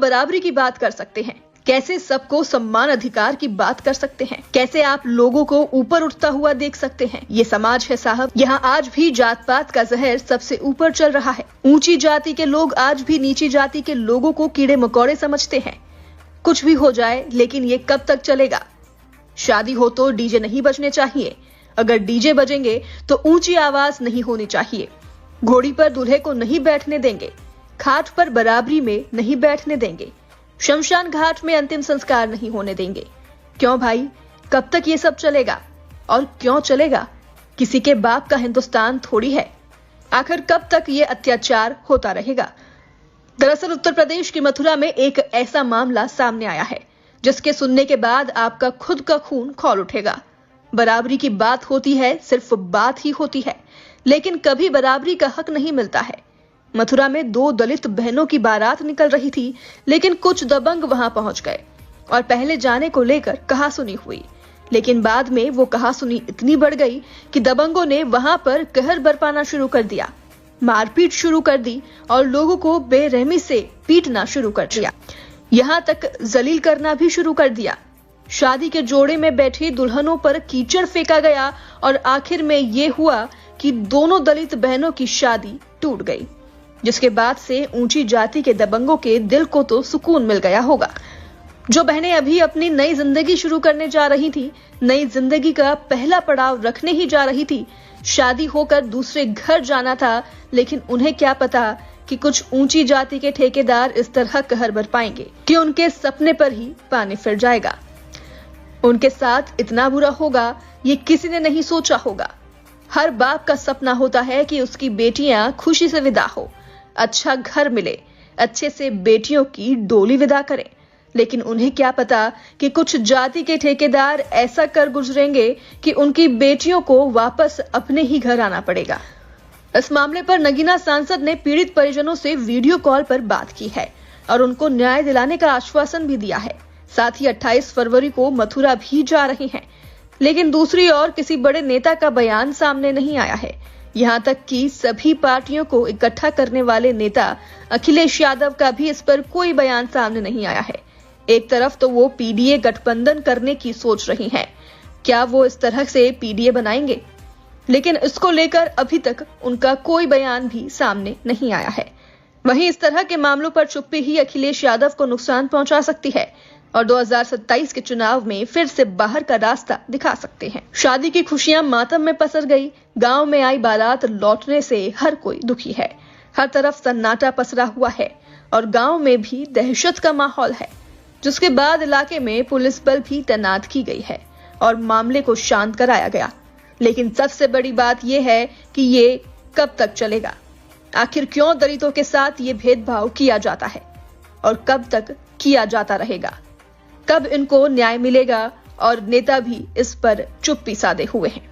बराबरी की बात कर सकते हैं, कैसे सबको सम्मान अधिकार की बात कर सकते हैं, कैसे आप लोगों को ऊपर उठता हुआ देख सकते हैं। ये समाज है साहब, यहाँ आज भी जात पात का जहर सबसे ऊपर चल रहा है। ऊंची जाति के लोग आज भी नीची जाति के लोगों को कीड़े मकोड़े समझते हैं। कुछ भी हो जाए, लेकिन ये कब तक चलेगा? शादी हो तो डीजे नहीं बजने चाहिए, अगर डीजे बजेंगे तो ऊंची आवाज नहीं होनी चाहिए। घोड़ी पर दूल्हे को नहीं बैठने देंगे, खाट पर बराबरी में नहीं बैठने देंगे, शमशान घाट में अंतिम संस्कार नहीं होने देंगे। क्यों भाई, कब तक ये सब चलेगा? और क्यों चलेगा? किसी के बाप का हिंदुस्तान थोड़ी है। आखिर कब तक ये अत्याचार होता रहेगा? दरअसल उत्तर प्रदेश की मथुरा में एक ऐसा मामला सामने आया है जिसके सुनने के बाद आपका खुद का खून खौल उठेगा। बराबरी की बात होती है, सिर्फ बात ही होती है, लेकिन कभी बराबरी का हक नहीं मिलता है। मथुरा में 2 दलित बहनों की बारात निकल रही थी, लेकिन कुछ दबंग वहां पहुंच गए और पहले जाने को लेकर कहासुनी हुई, लेकिन बाद में वो कहासुनी इतनी बढ़ गई कि दबंगों ने वहां पर कहर बरपाना शुरू कर दिया, मारपीट शुरू कर दी और लोगों को बेरहमी से पीटना शुरू कर दिया, यहाँ तक जलील करना भी शुरू कर दिया। शादी के जोड़े में बैठी दुल्हनों पर कीचड़ फेंका गया और आखिर में ये हुआ कि दोनों दलित बहनों की शादी टूट गई, जिसके बाद से ऊंची जाति के दबंगों के दिल को तो सुकून मिल गया होगा। जो बहनें अभी अपनी नई जिंदगी शुरू करने जा रही थी, नई जिंदगी का पहला पड़ाव रखने ही जा रही थी, शादी होकर दूसरे घर जाना था, लेकिन उन्हें क्या पता कि कुछ ऊंची जाति के ठेकेदार इस तरह कहर बरपाएंगे कि उनके सपने पर ही पानी फिर जाएगा। उनके साथ इतना बुरा होगा, ये किसी ने नहीं सोचा होगा। हर बाप का सपना होता है कि उसकी बेटियां खुशी से विदा हो, अच्छा घर मिले, अच्छे से बेटियों की डोली विदा करें, लेकिन उन्हें क्या पता कि कुछ जाति के ठेकेदार ऐसा कर गुजरेंगे कि उनकी बेटियों को वापस अपने ही घर आना पड़ेगा। इस मामले पर नगीना सांसद ने पीड़ित परिजनों से वीडियो कॉल पर बात की है और उनको न्याय दिलाने का आश्वासन भी दिया है। साथ ही 28 फरवरी को मथुरा भी जा रहे हैं, लेकिन दूसरी ओर किसी बड़े नेता का बयान सामने नहीं आया है। यहाँ तक कि सभी पार्टियों को इकट्ठा करने वाले नेता अखिलेश यादव का भी इस पर कोई बयान सामने नहीं आया है। एक तरफ तो वो पीडीए गठबंधन करने की सोच रही हैं, क्या वो इस तरह से पीडीए बनाएंगे? लेकिन इसको लेकर अभी तक उनका कोई बयान भी सामने नहीं आया है। वहीं इस तरह के मामलों पर चुप्पी ही अखिलेश यादव को नुकसान पहुंचा सकती है और 2027 के चुनाव में फिर से बाहर का रास्ता दिखा सकते हैं। शादी की खुशियां मातम में पसर गई, गांव में आई बारात लौटने से हर कोई दुखी है। हर तरफ सन्नाटा पसरा हुआ है और गांव में भी दहशत का माहौल है, जिसके बाद इलाके में पुलिस बल भी तैनात की गई है और मामले को शांत कराया गया। लेकिन सबसे बड़ी बात यह है कि ये कब तक चलेगा? आखिर क्यों दलितों के साथ ये भेदभाव किया जाता है और कब तक किया जाता रहेगा? कब इनको न्याय मिलेगा? और नेता भी इस पर चुप्पी साधे हुए हैं।